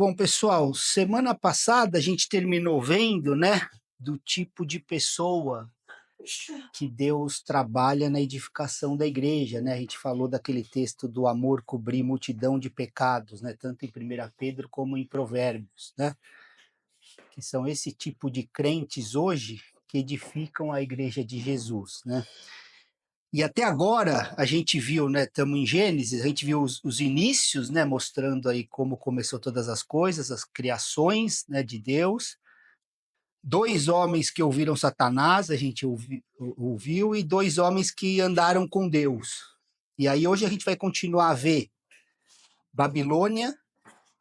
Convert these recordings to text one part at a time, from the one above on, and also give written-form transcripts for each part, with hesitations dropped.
Bom, pessoal, semana passada a gente terminou vendo, né, do tipo de pessoa que Deus trabalha na edificação da igreja, né? A gente falou daquele texto do amor cobrir multidão de pecados, né? Tanto em 1 Pedro como em Provérbios, né? Que são esse tipo de crentes hoje que edificam a igreja de Jesus, né? E até agora a gente viu, né, estamos em Gênesis, a gente viu os inícios, né, mostrando aí como começou todas as coisas, as criações, né, de Deus. Dois homens que ouviram Satanás, a gente ouviu, e dois homens que andaram com Deus. E aí hoje a gente vai continuar a ver Babilônia,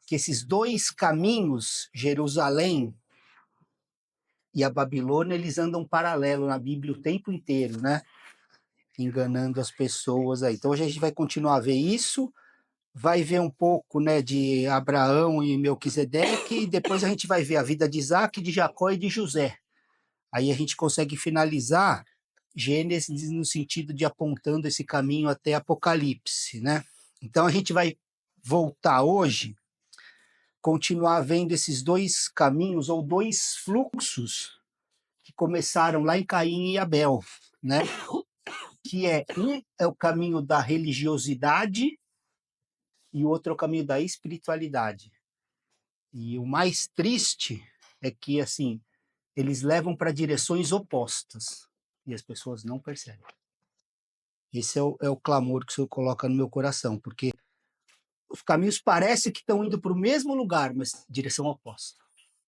que esses dois caminhos, Jerusalém e a Babilônia, eles andam paralelo na Bíblia o tempo inteiro, né? Enganando as pessoas aí. Então hoje a gente vai continuar a ver isso, vai ver um pouco, né, de Abraão e Melquisedeque, e depois a gente vai ver a vida de Isaac, de Jacó e de José. Aí a gente consegue finalizar Gênesis no sentido de apontando esse caminho até Apocalipse, né? Então a gente vai voltar hoje, continuar vendo esses dois caminhos ou dois fluxos que começaram lá em Caim e Abel, né? Que um é o caminho da religiosidade e o outro é o caminho da espiritualidade. E o mais triste é que, assim, eles levam para direções opostas e as pessoas não percebem. Esse é o clamor que o Senhor coloca no meu coração, porque os caminhos parecem que estão indo para o mesmo lugar, mas direção oposta.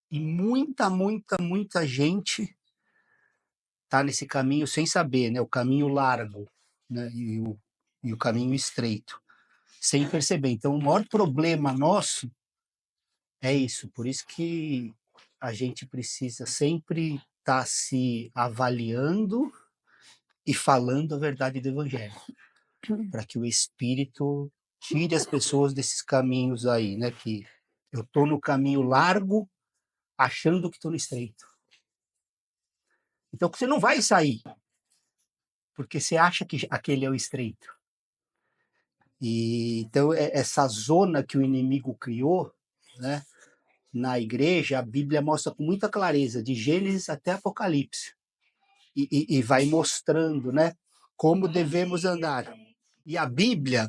E muita gente está nesse caminho sem saber, né? O caminho largo, né? E o caminho estreito, sem perceber. Então, o maior problema nosso é isso. Por isso que a gente precisa sempre estar se avaliando e falando a verdade do Evangelho, para que o Espírito tire as pessoas desses caminhos aí, né? Que eu estou no caminho largo, achando que estou no estreito. Então você não vai sair, porque você acha que aquele é o estreito. E então essa zona que o inimigo criou, né? Na igreja, a Bíblia mostra com muita clareza, de Gênesis até Apocalipse, e vai mostrando, né? Como devemos andar. E a Bíblia,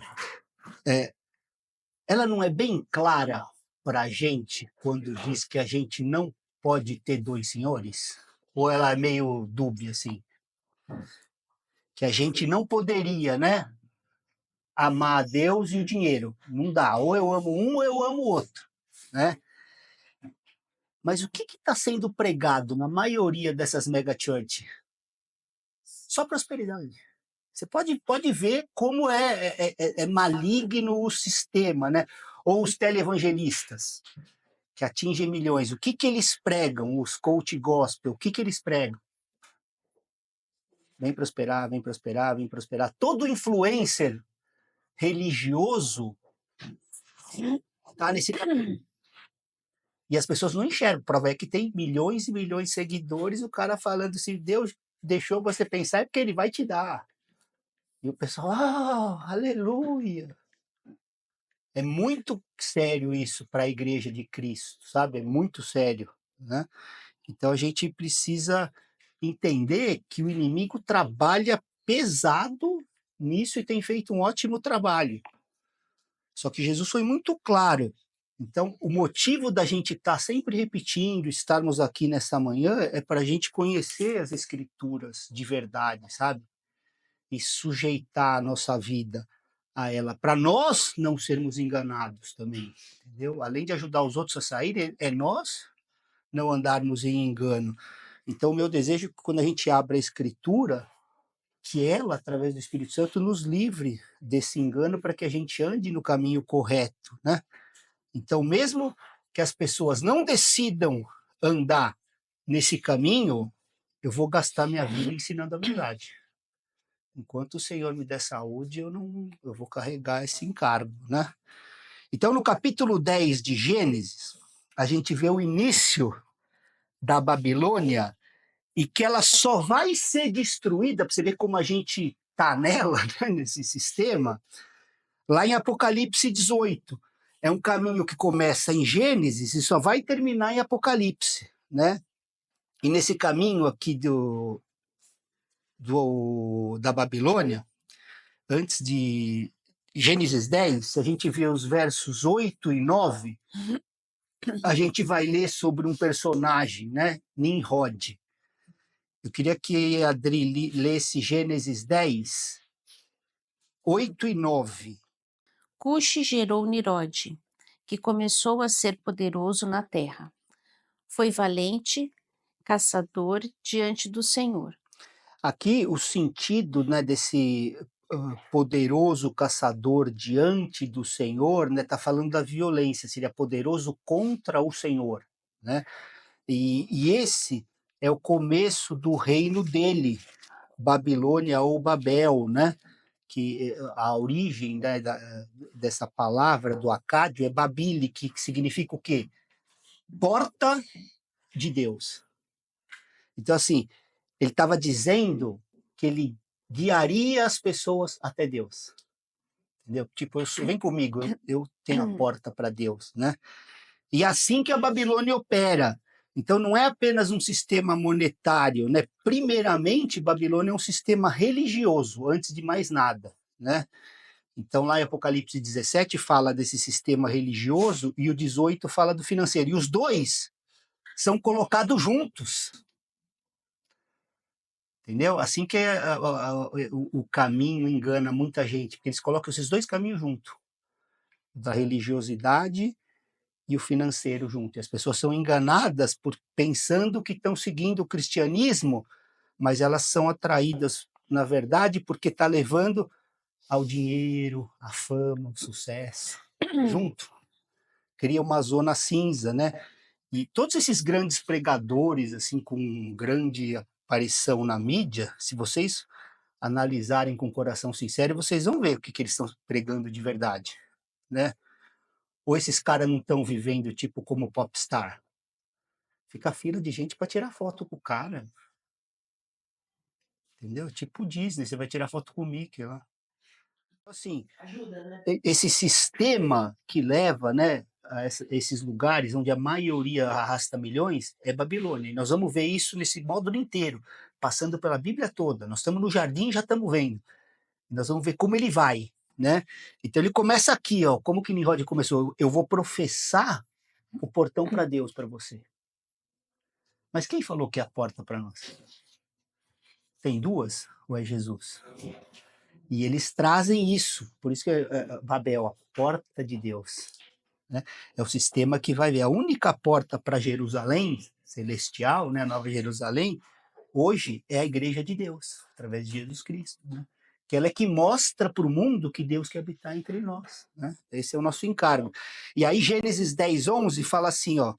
ela não é bem clara para a gente quando diz que a gente não pode ter dois senhores? Ou ela é meio dúbia, assim? Que a gente não poderia, né? Amar a Deus e o dinheiro. Não dá. Ou eu amo um ou eu amo o outro, né? Mas o que está sendo pregado na maioria dessas mega church? Só prosperidade. Você pode ver como é maligno o sistema, né? Ou os televangelistas, que atingem milhões. O que eles pregam, os coach gospel? O que eles pregam? Vem prosperar, vem prosperar, vem prosperar. Todo influencer religioso está nesse caminho. E as pessoas não enxergam. Prova é que tem milhões e milhões de seguidores, o cara falando assim, Deus deixou você pensar é porque ele vai te dar. E o pessoal, aleluia. É muito sério isso para a igreja de Cristo, sabe? É muito sério, né? Então a gente precisa entender que o inimigo trabalha pesado nisso e tem feito um ótimo trabalho. Só que Jesus foi muito claro. Então, o motivo da gente estar sempre repetindo, estarmos aqui nessa manhã, é para a gente conhecer as Escrituras de verdade, sabe? E sujeitar a nossa vida a ela, para nós não sermos enganados também, entendeu? Além de ajudar os outros a saírem, é nós não andarmos em engano. Então, o meu desejo é que quando a gente abre a Escritura, que ela, através do Espírito Santo, nos livre desse engano para que a gente ande no caminho correto, né? Então, mesmo que as pessoas não decidam andar nesse caminho, eu vou gastar minha vida ensinando a verdade. Enquanto o Senhor me der saúde, eu vou carregar esse encargo, né? Então, no capítulo 10 de Gênesis, a gente vê o início da Babilônia e que ela só vai ser destruída, para você ver como a gente está nela, né, nesse sistema, lá em Apocalipse 18. É um caminho que começa em Gênesis e só vai terminar em Apocalipse, né? E nesse caminho aqui da Babilônia, antes de Gênesis 10, se a gente vê os versos 8 e 9, a gente vai ler sobre um personagem, né? Nimrod. Eu queria que a Adri lesse Gênesis 10, 8 e 9. Cuxi gerou Nirode, que começou a ser poderoso na terra. Foi valente, caçador diante do Senhor. Aqui o sentido, né, desse poderoso caçador diante do Senhor, né, tá falando da violência, seria poderoso contra o Senhor, né? E esse é o começo do reino dele, Babilônia ou Babel, né? Que a origem, né, dessa palavra do acádio é Babili, que significa o quê? Porta de Deus. Então, assim, ele estava dizendo que ele guiaria as pessoas até Deus. Entendeu? Tipo, vem comigo, eu tenho a porta para Deus, né? E assim que a Babilônia opera. Então, não é apenas um sistema monetário, né? Primeiramente, Babilônia é um sistema religioso, antes de mais nada, né? Então, lá em Apocalipse 17 fala desse sistema religioso e o 18 fala do financeiro. E os dois são colocados juntos, entendeu? Assim que o caminho engana muita gente, porque eles colocam esses dois caminhos juntos, da religiosidade e o financeiro junto. E as pessoas são enganadas por pensando que estão seguindo o cristianismo, mas elas são atraídas, na verdade, porque está levando ao dinheiro, à fama, ao sucesso, junto. Cria uma zona cinza, né? E todos esses grandes pregadores, assim, com grande aparição na mídia, se vocês analisarem com o coração sincero, vocês vão ver o que eles estão pregando de verdade, né? Ou esses caras não estão vivendo tipo como popstar? Fica a fila de gente para tirar foto com o cara, entendeu? Tipo Disney, você vai tirar foto com o Mickey lá. Assim, esse sistema que leva, né, a esses lugares onde a maioria arrasta milhões é Babilônia. E nós vamos ver isso nesse módulo inteiro, passando pela Bíblia toda. Nós estamos no jardim e já estamos vendo. Nós vamos ver como ele vai, né? Então ele começa aqui, ó, como que Nimrod começou? Eu vou professar o portão para Deus para você. Mas quem falou que é a porta para nós? Tem duas ou é Jesus? E eles trazem isso, por isso que Babel, a porta de Deus, né? É o sistema que vai ver. A única porta para Jerusalém celestial, né, Nova Jerusalém, hoje é a Igreja de Deus, através de Jesus Cristo, né? Que ela é que mostra para o mundo que Deus quer habitar entre nós, né? Esse é o nosso encargo. E aí Gênesis 10, 11 fala assim, ó,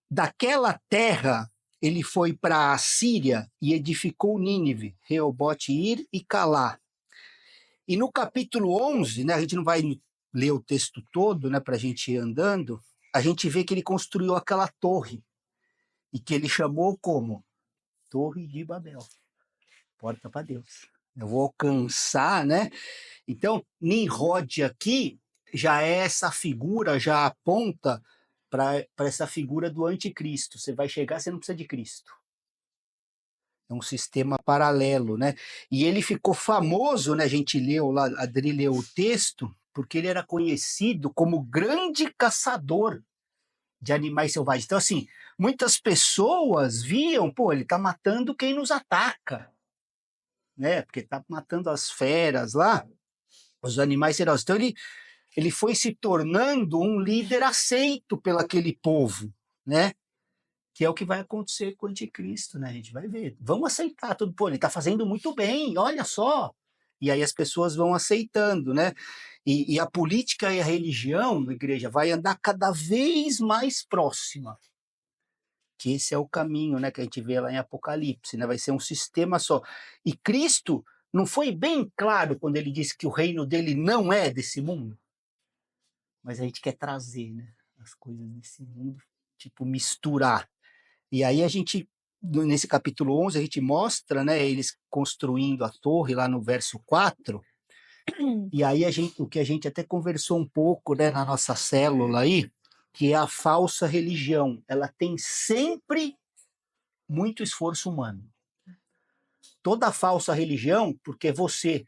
daquela terra ele foi para a Síria e edificou Nínive, Reobote-ir e Calá. E no capítulo 11, né, a gente não vai ler o texto todo, né, para a gente ir andando, a gente vê que ele construiu aquela torre, e que ele chamou como Torre de Babel, porta para Deus. Eu vou alcançar, né? Então, Nimrod aqui já é essa figura, já aponta para essa figura do anticristo. Você vai chegar, você não precisa de Cristo. É um sistema paralelo, né? E ele ficou famoso, né? A gente leu lá, a Adri leu o texto, porque ele era conhecido como grande caçador de animais selvagens. Então, assim, muitas pessoas viam, pô, ele tá matando quem nos ataca, né? Porque tá matando as feras lá, os animais selvagens. Então, ele foi se tornando um líder aceito pelo aquele povo, né? Que é o que vai acontecer com o anticristo, né? A gente vai ver. Vamos aceitar tudo. Pô, ele está fazendo muito bem, olha só. E aí as pessoas vão aceitando, né? E a política e a religião, a igreja, vai andar cada vez mais próxima. Que esse é o caminho, né? Que a gente vê lá em Apocalipse, né? Vai ser um sistema só. E Cristo não foi bem claro quando ele disse que o reino dele não é desse mundo? Mas a gente quer trazer, né? As coisas desse mundo, tipo, misturar. E aí a gente, nesse capítulo 11, a gente mostra, né, eles construindo a torre lá no verso 4, E aí o que a gente até conversou um pouco, né, na nossa célula aí, que é a falsa religião. Ela tem sempre muito esforço humano. Toda falsa religião, porque é você,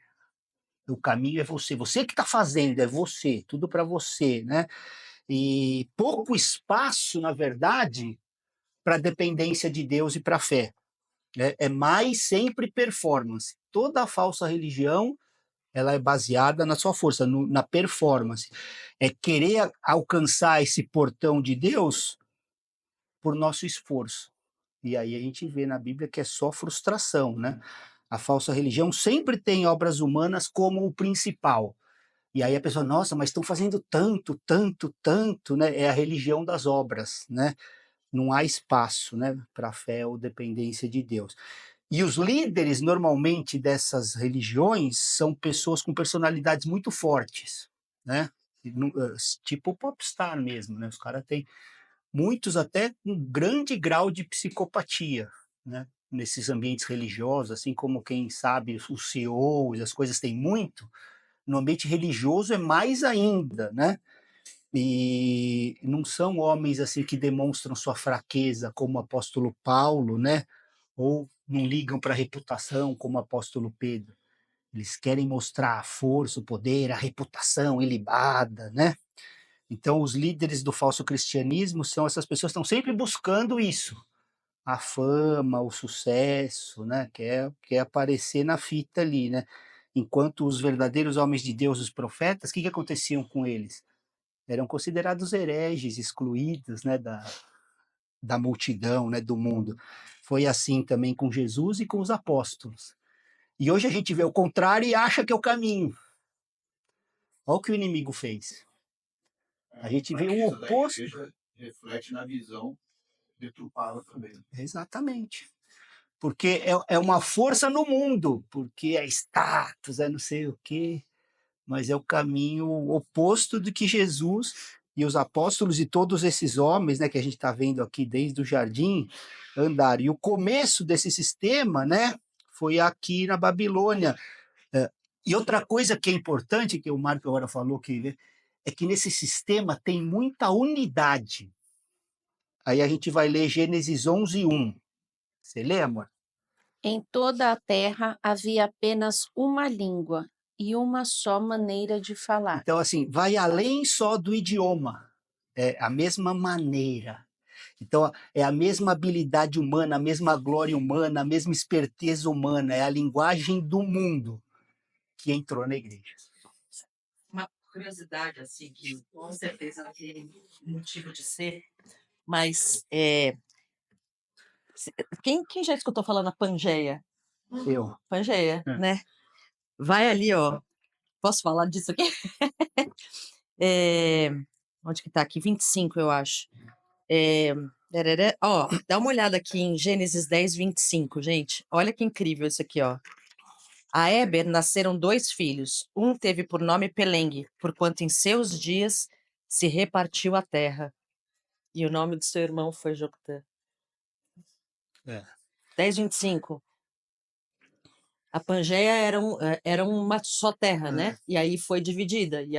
o caminho é você que está fazendo, é você, tudo para você, né? E pouco espaço, na verdade, para dependência de Deus e para a fé. Né? É mais sempre performance. Toda falsa religião ela é baseada na sua força, na performance. É querer alcançar esse portão de Deus por nosso esforço. E aí a gente vê na Bíblia que é só frustração, né? A falsa religião sempre tem obras humanas como o principal. E aí a pessoa, nossa, mas estão fazendo tanto, tanto, tanto, né? É a religião das obras, né? Não há espaço, né, para fé ou dependência de Deus. E os líderes, normalmente, dessas religiões são pessoas com personalidades muito fortes, né? Tipo popstar mesmo, né? Os caras têm muitos até um grande grau de psicopatia, né? Nesses ambientes religiosos, assim como quem sabe os CEOs, as coisas têm muito, no ambiente religioso é mais ainda, né? E não são homens assim que demonstram sua fraqueza como o apóstolo Paulo, né? Ou não ligam para a reputação como o apóstolo Pedro. Eles querem mostrar a força, o poder, a reputação ilibada, né? Então, os líderes do falso cristianismo são essas pessoas que estão sempre buscando isso, a fama, o sucesso, né? Quer aparecer na fita ali, né? Enquanto os verdadeiros homens de Deus, os profetas, o que aconteciam com eles? Eram considerados hereges, excluídos, né, da multidão, né, do mundo. Foi assim também com Jesus e com os apóstolos. E hoje a gente vê o contrário e acha que é o caminho. Olha o que o inimigo fez. A gente vê o oposto. Reflete na visão deturpada também. Exatamente. Porque é uma força no mundo, porque é status, é não sei o quê, mas é o caminho oposto do que Jesus e os apóstolos e todos esses homens, né, que a gente está vendo aqui desde o jardim, andaram. E o começo desse sistema, né, foi aqui na Babilônia. E outra coisa que é importante, que o Marco agora falou, que é que nesse sistema tem muita unidade. Aí a gente vai ler Gênesis 11:1. Você lê, amor? Em toda a terra havia apenas uma língua e uma só maneira de falar. Então, assim, vai além só do idioma. É a mesma maneira. Então, é a mesma habilidade humana, a mesma glória humana, a mesma esperteza humana. É a linguagem do mundo que entrou na igreja. Uma curiosidade, assim, que com certeza não tem motivo de ser, mas quem já escutou falando a Pangeia? Eu. Pangeia, né? Vai ali, ó. Posso falar disso aqui? Onde que tá aqui? 25, eu acho. Ó, dá uma olhada aqui em Gênesis 10, 25, gente. Olha que incrível isso aqui, ó. A Éber nasceram 2 filhos. Um teve por nome Pelengue, porquanto em seus dias se repartiu a terra. E o nome do seu irmão foi Joctã. 10, 25. A Pangeia era uma só terra, né? E aí foi dividida. E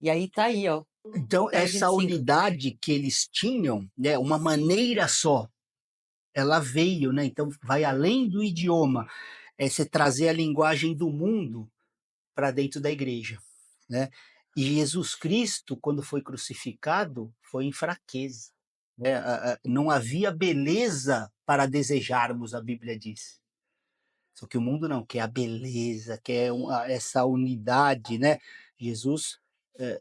aí tá aí, ó. Então, 10, essa 25. unidade que eles tinham, né, uma maneira só, ela veio, né? Então, vai além do idioma. É você trazer a linguagem do mundo para dentro da igreja, né? E Jesus Cristo, quando foi crucificado, foi em fraqueza, né? Não havia beleza para desejarmos, a Bíblia diz. Só que o mundo não quer a beleza, quer essa unidade, né? Jesus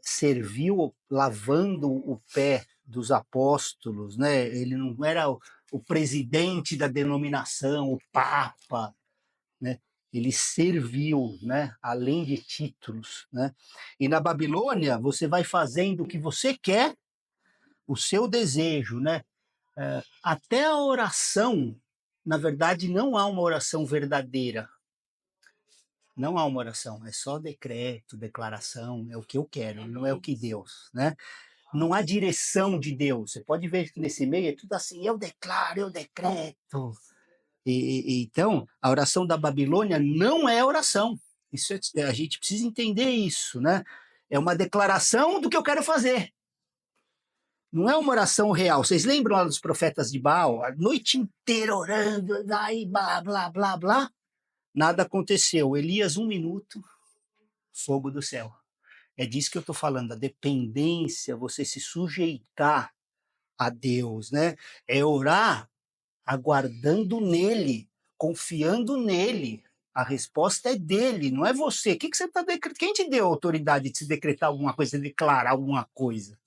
serviu lavando o pé dos apóstolos, né? Ele não era o presidente da denominação, o papa, né? Ele serviu, né? Além de títulos, né? E na Babilônia você vai fazendo o que você quer, o seu desejo, né? Até a oração, na verdade, não há uma oração verdadeira. Não há uma oração, é só decreto, declaração, é o que eu quero, não é o que Deus, né? Não há direção de Deus. Você pode ver que nesse meio é tudo assim, eu declaro, eu decreto. Então, a oração da Babilônia não é oração. Isso a gente precisa entender isso, né? É uma declaração do que eu quero fazer. Não é uma oração real. Vocês lembram lá dos profetas de Baal? A noite inteira orando, aí blá, blá, blá, blá. Nada aconteceu. Elias, 1 minuto, fogo do céu. É disso que eu estou falando, a dependência, você se sujeitar a Deus, né? É orar aguardando nele, confiando nele. A resposta é dele, não é você. O que você está decretando? Quem te deu a autoridade de se decretar alguma coisa, de declarar alguma coisa?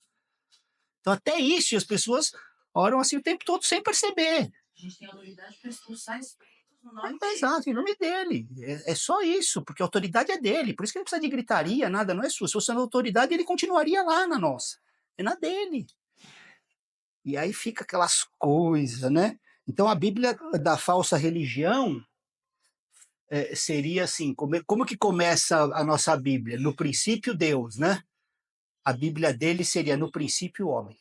Então, até isso, as pessoas oram assim o tempo todo sem perceber. A gente tem autoridade para expulsar espíritos no nome Exato, em nome dele. É só isso, porque a autoridade é dele. Por isso que não precisa de gritaria, nada, não é sua. Se fosse na autoridade, ele continuaria lá na nossa. É na dele. E aí fica aquelas coisas, né? Então, a Bíblia da falsa religião seria assim, como que começa a nossa Bíblia? No princípio, Deus, né? A Bíblia dele seria no princípio, o homem.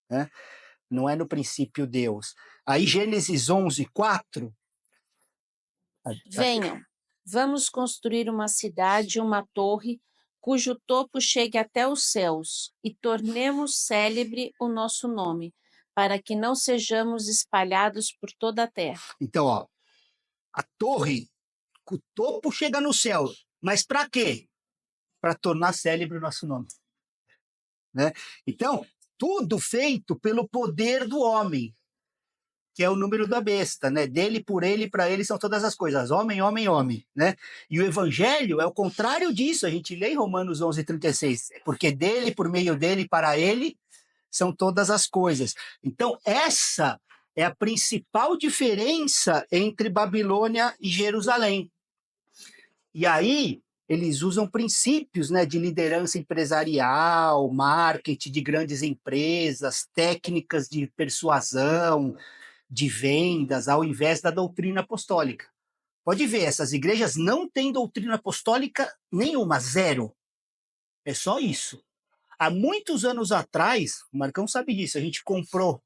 Né? Não é no princípio, Deus. Aí, Gênesis 11:4. Venham, vamos construir uma cidade, uma torre, cujo topo chegue até os céus, e tornemos célebre o nosso nome, para que não sejamos espalhados por toda a terra. Então, ó, a torre, o topo chega no céu. Mas para quê? Para tornar célebre o nosso nome. Né? Então, tudo feito pelo poder do homem, que é o número da besta, né? Dele, por ele, para ele são todas as coisas. Homem, homem, homem, né? E o evangelho é o contrário disso. A gente lê em Romanos 11:36. Porque dele, por meio dele, para ele, são todas as coisas. Então, essa é a principal diferença entre Babilônia e Jerusalém. E aí, eles usam princípios, né, de liderança empresarial, marketing de grandes empresas, técnicas de persuasão, de vendas, ao invés da doutrina apostólica. Pode ver, essas igrejas não têm doutrina apostólica nenhuma, zero. É só isso. Há muitos anos atrás, o Marcão sabe disso, a gente comprou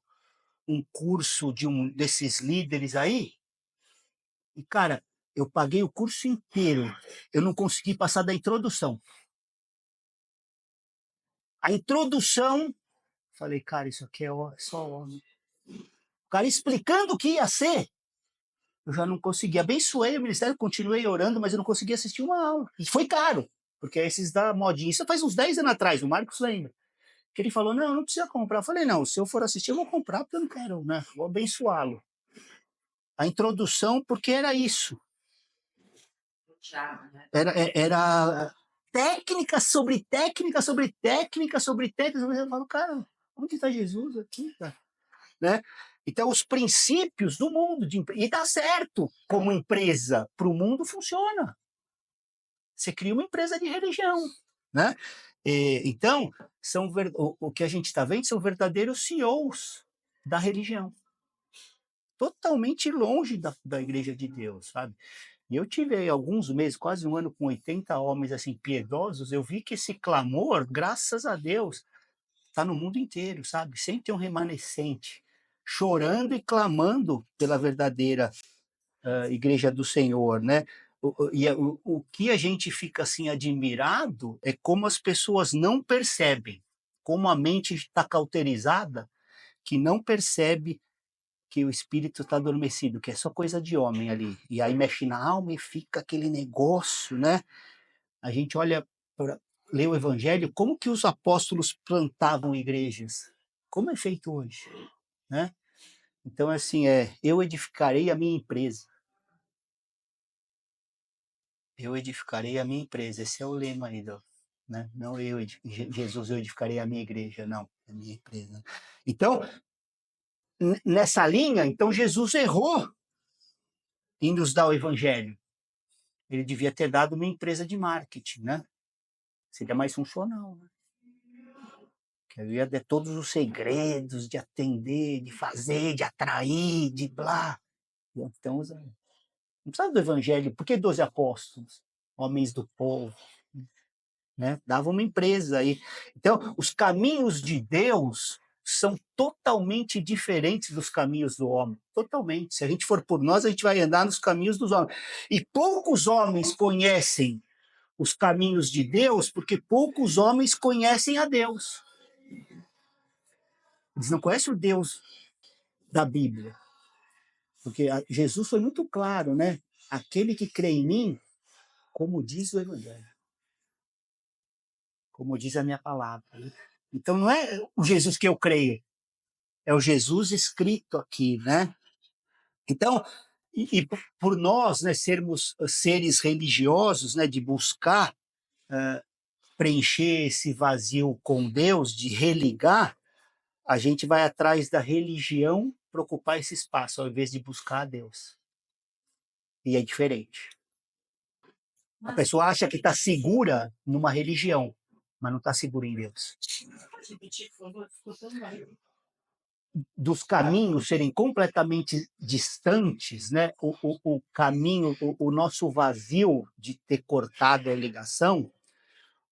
um curso de um desses líderes aí, e, cara, eu paguei o curso inteiro, eu não consegui passar da introdução. A introdução, falei, cara, isso aqui é só homem. O cara explicando o que ia ser, eu já não consegui. Abençoei o ministério, continuei orando, mas eu não consegui assistir uma aula. E foi caro, porque esses da modinha, isso faz uns 10 anos atrás, o Marcos lembra. Que ele falou, não precisa comprar. Eu falei, não, se eu for assistir, eu vou comprar, porque eu não quero, né? Vou abençoá-lo. A introdução, porque era isso. Era técnica sobre técnica sobre técnica sobre técnica. Eu falo, cara, onde está Jesus aqui, cara? Né? Então, os princípios do mundo, e dá certo como empresa, para o mundo funciona. Você cria uma empresa de religião. Né? Então, o que a gente está vendo são verdadeiros CEOs da religião. Totalmente longe da igreja de Deus, sabe? E eu tive aí alguns meses, quase um ano, com 80 homens assim piedosos, eu vi que esse clamor, graças a Deus, está no mundo inteiro, sabe? Sem ter um remanescente, chorando e clamando pela verdadeira igreja do Senhor, né? O que a gente fica assim admirado é como as pessoas não percebem, como a mente está cauterizada, que não percebe que o espírito está adormecido, que é só coisa de homem ali. E aí mexe na alma e fica aquele negócio, né? A gente olha para ler o evangelho, como que os apóstolos plantavam igrejas? Como é feito hoje, né? Então, assim, eu edificarei a minha empresa. Eu edificarei a minha empresa. Esse é o lema aí, né? Não Jesus, eu edificarei a minha igreja, não, a minha empresa. Então, nessa linha, então Jesus errou em nos dar o evangelho. Ele devia ter dado uma empresa de marketing, né? Seria mais funcional, né? Que eu ia ter todos os segredos de atender, de fazer, de atrair, de blá. Então, não precisava do evangelho. Por que 12 apóstolos? Homens do povo. Né? Dava uma empresa aí. Então, os caminhos de Deus são totalmente diferentes dos caminhos do homem. Totalmente. Se a gente for por nós, a gente vai andar nos caminhos dos homens. E poucos homens conhecem os caminhos de Deus, porque poucos homens conhecem a Deus. Eles não conhecem o Deus da Bíblia. Porque Jesus foi muito claro, né? Aquele que crê em mim, como diz o Evangelho, como diz a minha palavra. Né? Então não é o Jesus que eu creio, é o Jesus escrito aqui, né? Então, e por nós, né, sermos seres religiosos, né, de buscar preencher esse vazio com Deus, de religar, a gente vai atrás da religião para ocupar esse espaço, ao invés de buscar a Deus. E é diferente. A pessoa acha que está segura numa religião, mas não está segura em Deus. Dos caminhos serem completamente distantes, né? O caminho, o nosso vazio de ter cortado a ligação,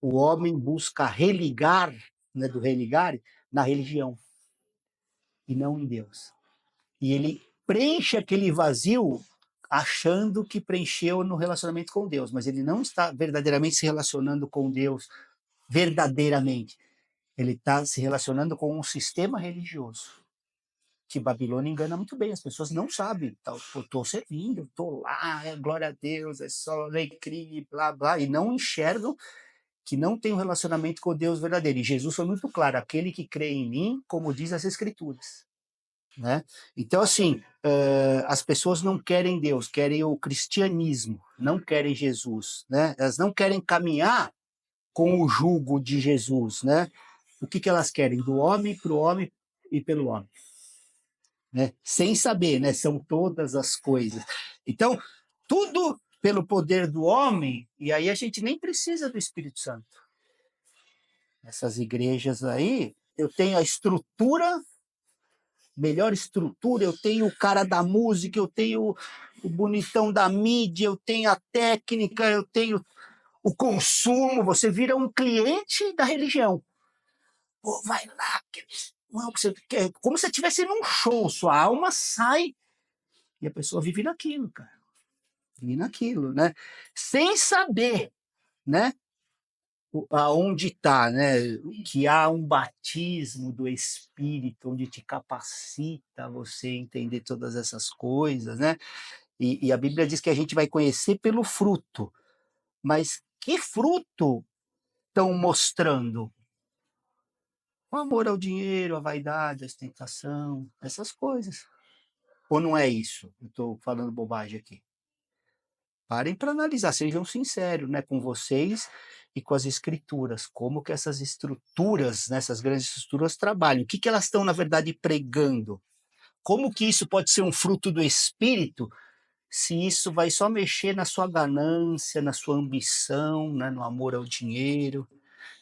o homem busca religar, né, do religar, na religião e não em Deus. E ele preenche aquele vazio achando que preencheu no relacionamento com Deus, mas ele não está verdadeiramente se relacionando com Deus, verdadeiramente. Ele está se relacionando com um sistema religioso. Que Babilônia engana muito bem, as pessoas não sabem. Eu estou servindo, estou lá, glória a Deus, é só alegria, blá, blá, e não enxergam que não tem um relacionamento com Deus verdadeiro. E Jesus foi muito claro, aquele que crê em mim, como diz as Escrituras. Né? Então, assim, as pessoas não querem Deus, querem o cristianismo, não querem Jesus. Né? Elas não querem caminhar com o jugo de Jesus. Né? O que elas querem? Do homem para o homem e pelo homem. Né? Sem saber, né? São todas as coisas. Então, tudo pelo poder do homem, e aí a gente nem precisa do Espírito Santo. Essas igrejas aí, eu tenho a estrutura, melhor estrutura, eu tenho o cara da música, eu tenho o bonitão da mídia, eu tenho a técnica, eu tenho o consumo, você vira um cliente da religião. Pô, vai lá, não, você quer, como se você estivesse num show, sua alma sai e a pessoa vive naquilo, cara. Vive naquilo, né? Sem saber, né? Aonde está, né? Que há um batismo do Espírito, onde te capacita a você entender todas essas coisas, né? E a Bíblia diz que a gente vai conhecer pelo fruto. Mas que fruto estão mostrando? O amor ao dinheiro, a vaidade, a ostentação, essas coisas. Ou não é isso? Eu estou falando bobagem aqui. Parem para analisar, sejam sinceros, né, com vocês e com as escrituras, como que essas estruturas, né, essas grandes estruturas trabalham, o que elas estão, na verdade, pregando, como que isso pode ser um fruto do Espírito, se isso vai só mexer na sua ganância, na sua ambição, né, no amor ao dinheiro.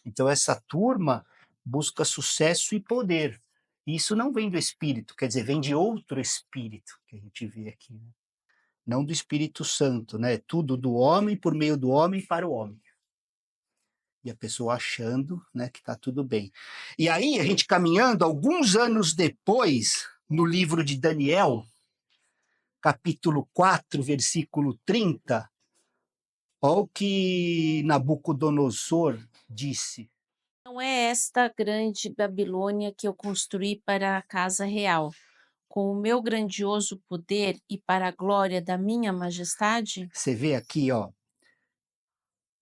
Então essa turma busca sucesso e poder, e isso não vem do Espírito, quer dizer, vem de outro Espírito, que a gente vê aqui, né? Não do Espírito Santo, né? Tudo do homem, por meio do homem, para o homem. E a pessoa achando, né, que está tudo bem. E aí, a gente caminhando, alguns anos depois, no livro de Daniel, capítulo 4, versículo 30, olha o que Nabucodonosor disse. Não é esta grande Babilônia que eu construí para a casa real, com o meu grandioso poder e para a glória da minha majestade? Você vê aqui, ó,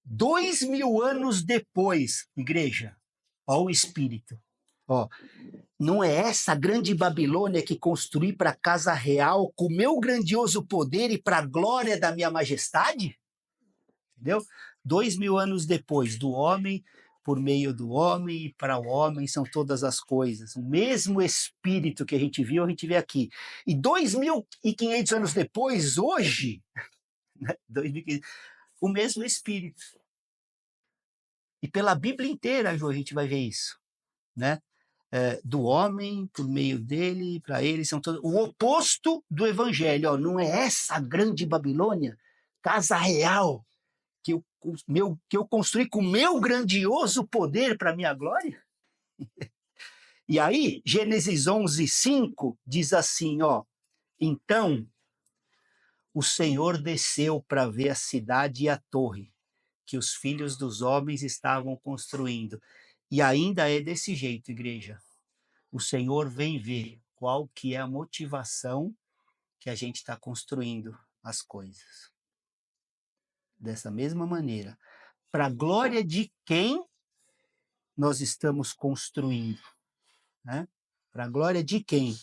2000 anos depois, igreja, ó o Espírito, ó, não é essa grande Babilônia que construí para a casa real com meu grandioso poder e para a glória da minha majestade? Entendeu? 2000 anos depois, do homem, por meio do homem e para o homem são todas as coisas. O mesmo Espírito que a gente viu, a gente vê aqui. E 2500 anos depois, hoje, né, 2015, o mesmo Espírito. E pela Bíblia inteira, João, a gente vai ver isso, né? Do homem, por meio dele, para ele, são todos o oposto do evangelho. Ó, não é essa grande Babilônia, casa real, que eu construí com meu grandioso poder para minha glória? E aí, Gênesis 11:5 diz assim, ó, então o Senhor desceu para ver a cidade e a torre que os filhos dos homens estavam construindo. E ainda é desse jeito, igreja. O Senhor vem ver qual que é a motivação que a gente está construindo as coisas. Dessa mesma maneira. Para a glória de quem nós estamos construindo, né? Para a glória de quem?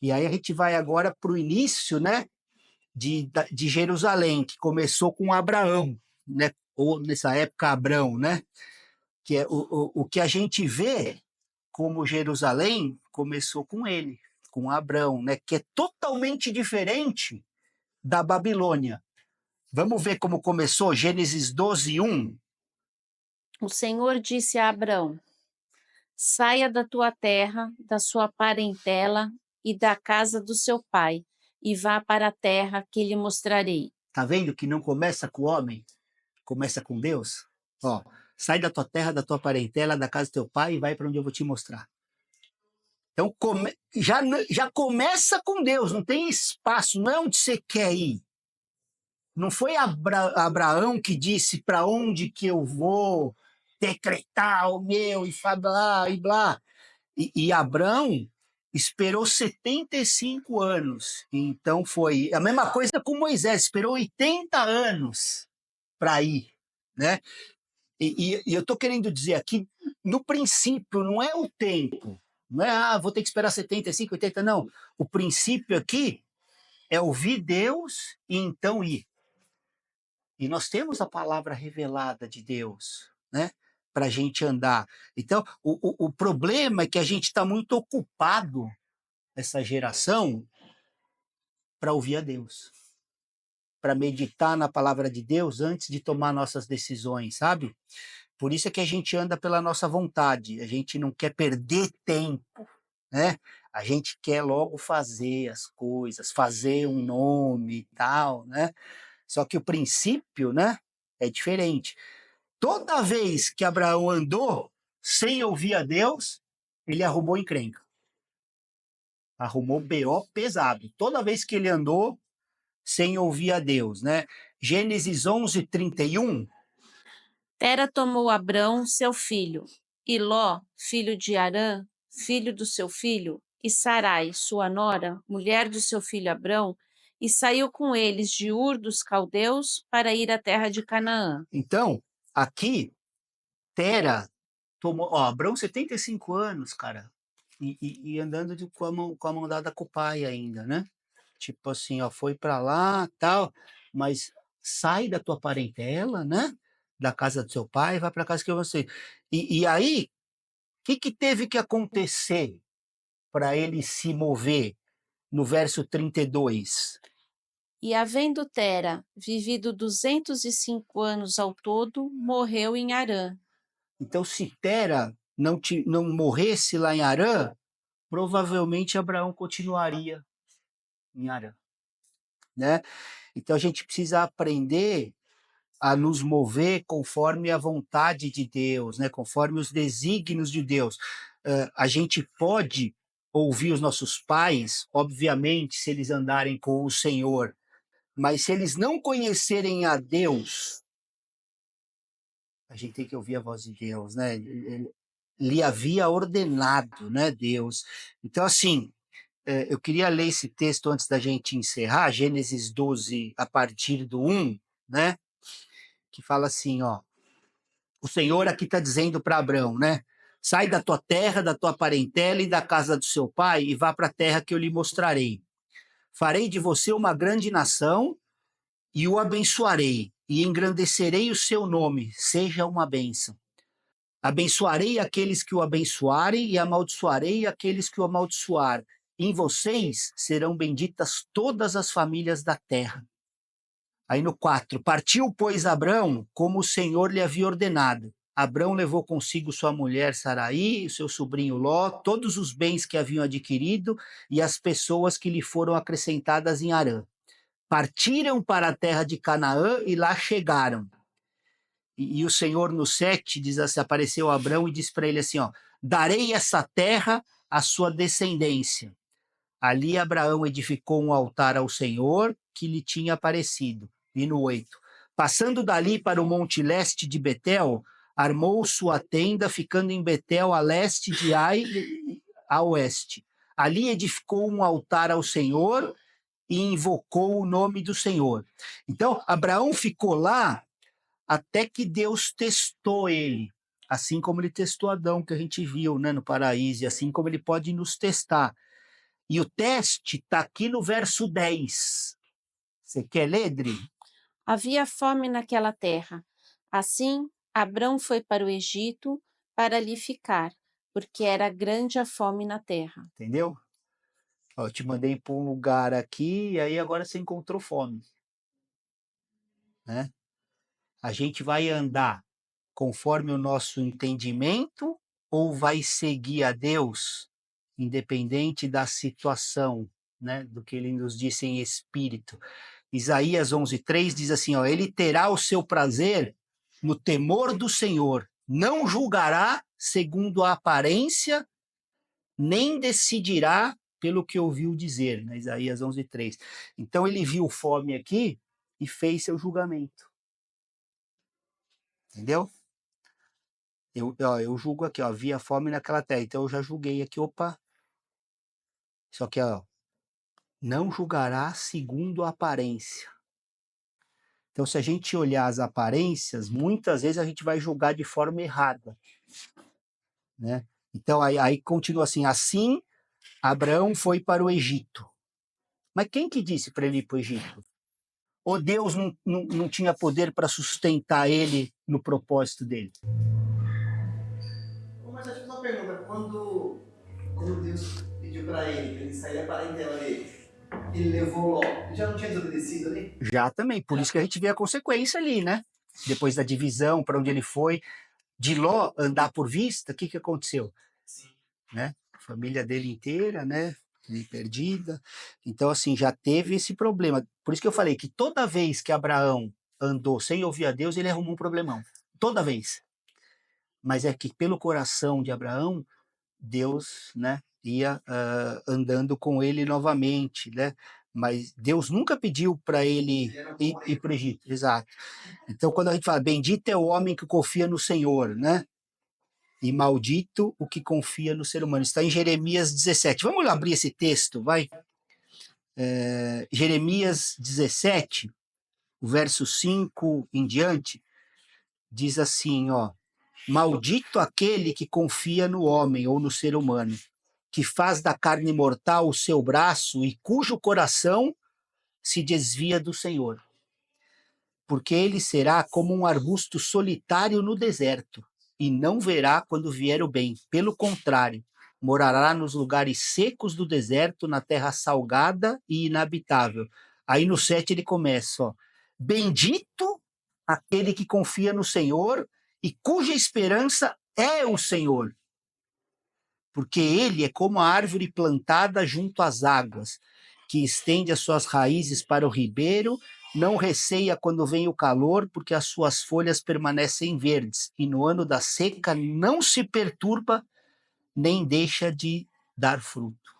E aí a gente vai agora para o início, né, de Jerusalém, que começou com Abraão, né? Ou nessa época Abrão, né? Que é o que a gente vê como Jerusalém começou com ele, com Abrão, né? Que é totalmente diferente da Babilônia. Vamos ver como começou? Gênesis 12:1. O Senhor disse a Abrão: saia da tua terra, da sua parentela e da casa do seu pai, e vá para a terra que lhe mostrarei. Tá vendo que não começa com o homem, começa com Deus? Ó, sai da tua terra, da tua parentela, da casa do teu pai e vai para onde eu vou te mostrar. Então já começa com Deus, não tem espaço, não é onde você quer ir. Não foi Abraão que disse para onde que eu vou decretar o meu e blá e blá. E Abraão esperou 75 anos. Então foi a mesma coisa com Moisés, esperou 80 anos para ir, né? E eu estou querendo dizer aqui, no princípio, não é o tempo. Não é, vou ter que esperar 75, 80, não. O princípio aqui é ouvir Deus e então ir. E nós temos a palavra revelada de Deus, né? Para a gente andar. Então, o problema é que a gente está muito ocupado, essa geração, para ouvir a Deus. Para meditar na palavra de Deus antes de tomar nossas decisões, sabe? Por isso é que a gente anda pela nossa vontade. A gente não quer perder tempo, né? A gente quer logo fazer as coisas, fazer um nome e tal, né? Só que o princípio, né, é diferente. Toda vez que Abraão andou sem ouvir a Deus, ele arrumou encrenca. Arrumou BO pesado. Toda vez que ele andou sem ouvir a Deus, né? Gênesis 11:31. Tera tomou Abrão, seu filho, e Ló, filho de Arã, filho do seu filho, e Sarai, sua nora, mulher do seu filho Abrão, e saiu com eles de Ur dos Caldeus para ir à terra de Canaã. Então, aqui, Tera tomou. Ó, Abrão, 75 anos, cara. E andando com a mão dada com o pai ainda, né? Tipo assim, ó, foi para lá, tal, mas sai da tua parentela, né? Da casa do seu pai, vai para casa que eu vou ser. E aí, o que teve que acontecer para ele se mover no verso 32? E havendo Tera vivido 205 anos ao todo, morreu em Harã. Então, se Tera não morresse lá em Harã, provavelmente Abraão continuaria em Harã, né? Então a gente precisa aprender a nos mover conforme a vontade de Deus, né? Conforme os desígnios de Deus. A gente pode ouvir os nossos pais, obviamente, se eles andarem com o Senhor, mas se eles não conhecerem a Deus, a gente tem que ouvir a voz de Deus, né? Ele lhe havia ordenado, né, Deus? Então, assim, eu queria ler esse texto antes da gente encerrar, Gênesis 12, a partir do 1, né? Que fala assim, ó, o Senhor aqui está dizendo para Abrão, né? Sai da tua terra, da tua parentela e da casa do seu pai e vá para a terra que eu lhe mostrarei. Farei de você uma grande nação e o abençoarei e engrandecerei o seu nome, seja uma bênção. Abençoarei aqueles que o abençoarem e amaldiçoarei aqueles que o amaldiçoar. Em vocês serão benditas todas as famílias da terra. Aí no 4, partiu, pois, Abrão, como o Senhor lhe havia ordenado. Abrão levou consigo sua mulher Saraí, o seu sobrinho Ló, todos os bens que haviam adquirido e as pessoas que lhe foram acrescentadas em Harã. Partiram para a terra de Canaã e lá chegaram. E o Senhor no 7 diz assim, apareceu a Abrão e disse para ele assim, ó, darei essa terra a sua descendência. Ali Abraão edificou um altar ao Senhor que lhe tinha aparecido. E no 8. Passando dali para o monte leste de Betel, armou sua tenda, ficando em Betel a leste de Ai, a oeste. Ali edificou um altar ao Senhor e invocou o nome do Senhor. Então, Abraão ficou lá até que Deus testou ele, assim como ele testou Adão, que a gente viu, né, no paraíso, e assim como ele pode nos testar. E o teste está aqui no verso 10. Você quer ler, Dri? Havia fome naquela terra. Assim, Abrão foi para o Egito para ali ficar, porque era grande a fome na terra. Entendeu? Ó, eu te mandei para um lugar aqui e aí agora você encontrou fome, né? A gente vai andar conforme o nosso entendimento ou vai seguir a Deus, independente da situação, né? Do que ele nos disse em espírito. Isaías 11:3 diz assim, ó, ele terá o seu prazer no temor do Senhor, não julgará segundo a aparência, nem decidirá pelo que ouviu dizer, né? Isaías 11:3. Então ele viu fome aqui e fez seu julgamento. Entendeu? Eu julgo aqui, ó, havia fome naquela terra, então eu já julguei aqui, opa. Só que, ó, não julgará segundo a aparência. Então, se a gente olhar as aparências, muitas vezes a gente vai julgar de forma errada, né? Então, aí continua assim, assim Abraão foi para o Egito. Mas quem que disse para ele ir para o Egito? Ou Deus não tinha poder para sustentar ele no propósito dele? Mas acho que uma pergunta, quando Deus pediu para ele sair da parentela dele, ele levou Ló, ele já não tinha desobedecido ali? Já também, por isso que a gente vê a consequência ali, né? Depois da divisão, para onde ele foi, de Ló andar por vista, o que aconteceu? Sim. Né? A família dele inteira, né? Perdida. Então, assim, já teve esse problema. Por isso que eu falei que toda vez que Abraão andou sem ouvir a Deus, ele arrumou um problemão. Toda vez. Mas é que pelo coração de Abraão, Deus, né, ia andando com ele novamente, né? Mas Deus nunca pediu para ele ir para o Egito. Exato. Então, quando a gente fala, bendito é o homem que confia no Senhor, né? E maldito o que confia no ser humano. Está em Jeremias 17. Vamos lá abrir esse texto, vai? Jeremias 17, o verso 5 em diante, diz assim, ó, maldito aquele que confia no homem ou no ser humano, que faz da carne mortal o seu braço e cujo coração se desvia do Senhor. Porque ele será como um arbusto solitário no deserto, e não verá quando vier o bem. Pelo contrário, morará nos lugares secos do deserto, na terra salgada e inabitável. Aí no 7 ele começa, ó, bendito aquele que confia no Senhor e cuja esperança é o Senhor. Porque ele é como a árvore plantada junto às águas, que estende as suas raízes para o ribeiro, não receia quando vem o calor, porque as suas folhas permanecem verdes, e no ano da seca não se perturba, nem deixa de dar fruto.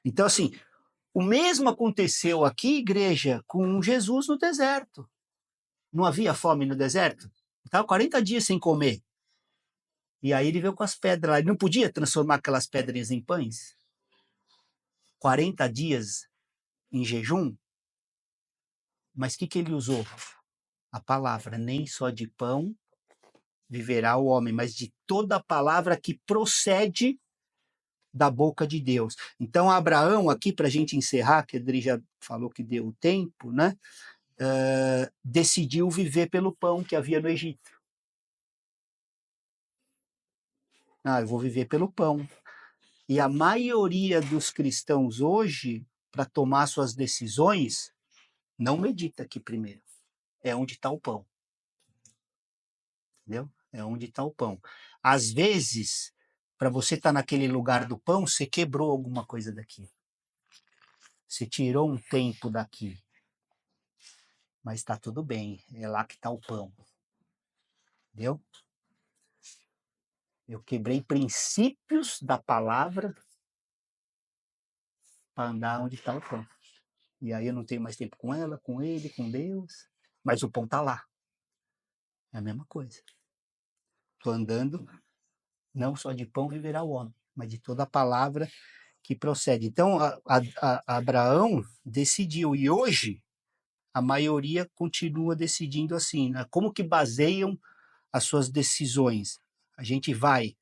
Então, assim, o mesmo aconteceu aqui, igreja, com Jesus no deserto. Não havia fome no deserto? Estava 40 dias sem comer. E aí ele veio com as pedras lá. Ele não podia transformar aquelas pedras em pães? 40 dias em jejum? Mas o que ele usou? A palavra, nem só de pão viverá o homem, mas de toda a palavra que procede da boca de Deus. Então, Abraão, aqui para a gente encerrar, que a Adri já falou que deu o tempo, né? Decidiu viver pelo pão que havia no Egito. Eu vou viver pelo pão. E a maioria dos cristãos hoje, para tomar suas decisões, não medita aqui primeiro. É onde está o pão. Entendeu? É onde está o pão. Às vezes, para você estar naquele lugar do pão, você quebrou alguma coisa daqui. Você tirou um tempo daqui. Mas está tudo bem. É lá que está o pão. Entendeu? Eu quebrei princípios da palavra para andar onde está o pão. E aí eu não tenho mais tempo com ela, com ele, com Deus, mas o pão está lá. É a mesma coisa. Estou andando, não só de pão viverá o homem, mas de toda a palavra que procede. Então, Abraão decidiu, e hoje a maioria continua decidindo assim, né? Como que baseiam as suas decisões? A gente vai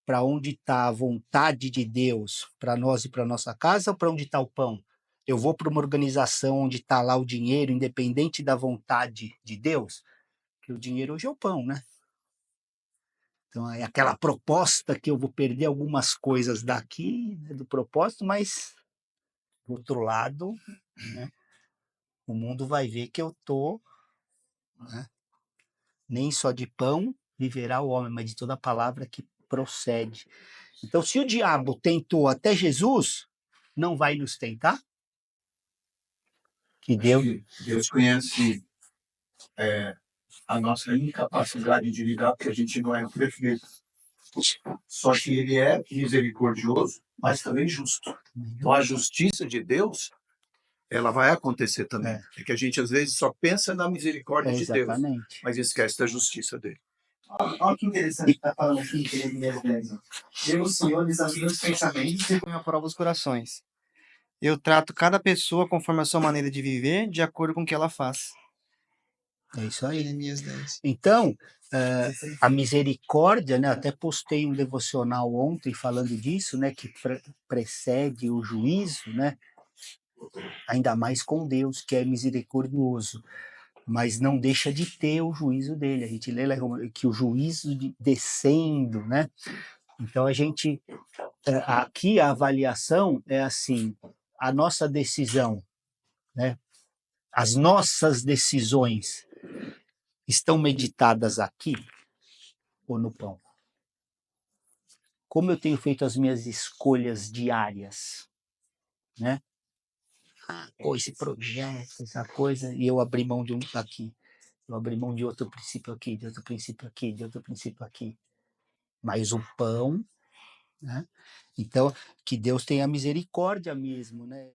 para onde está a vontade de Deus para nós e para nossa casa, ou para onde está o pão? Eu vou para uma organização onde está lá o dinheiro, independente da vontade de Deus, que o dinheiro hoje é o pão, né? Então é aquela proposta que eu vou perder algumas coisas daqui, né, do propósito, mas do outro lado, né, o mundo vai ver que eu tô, né, nem só de pão viverá o homem, mas de toda a palavra que procede. Então, se o diabo tentou até Jesus, não vai nos tentar? Que Deus... Deus conhece a nossa incapacidade de lidar, porque a gente não é perfeito. Só que ele é misericordioso, mas também justo. Então a justiça de Deus, ela vai acontecer também. É que a gente às vezes só pensa na misericórdia de Deus, mas esquece da justiça dele. Olha que interessante que está falando aqui em Jeremias 10. Eu, o Senhor, desafio os pensamentos e ponho à prova os corações. Eu trato cada pessoa conforme a sua maneira de viver, de acordo com o que ela faz. É isso aí. Jeremias 10. Então, a misericórdia, né? Até postei um devocional ontem falando disso, né? Que precede o juízo, né? Ainda mais com Deus, que é misericordioso, mas não deixa de ter o juízo dele. A gente lê lá que o juízo descendo, né? Então a gente, aqui a avaliação é assim, a nossa decisão, né? As nossas decisões estão meditadas aqui ou no pão? Como eu tenho feito as minhas escolhas diárias, né? Pô, esse projeto, essa coisa, e eu abri mão de um aqui, eu abri mão de outro princípio aqui, de outro princípio aqui, de outro princípio aqui. Mas o pão, né? Então, que Deus tenha misericórdia mesmo, né?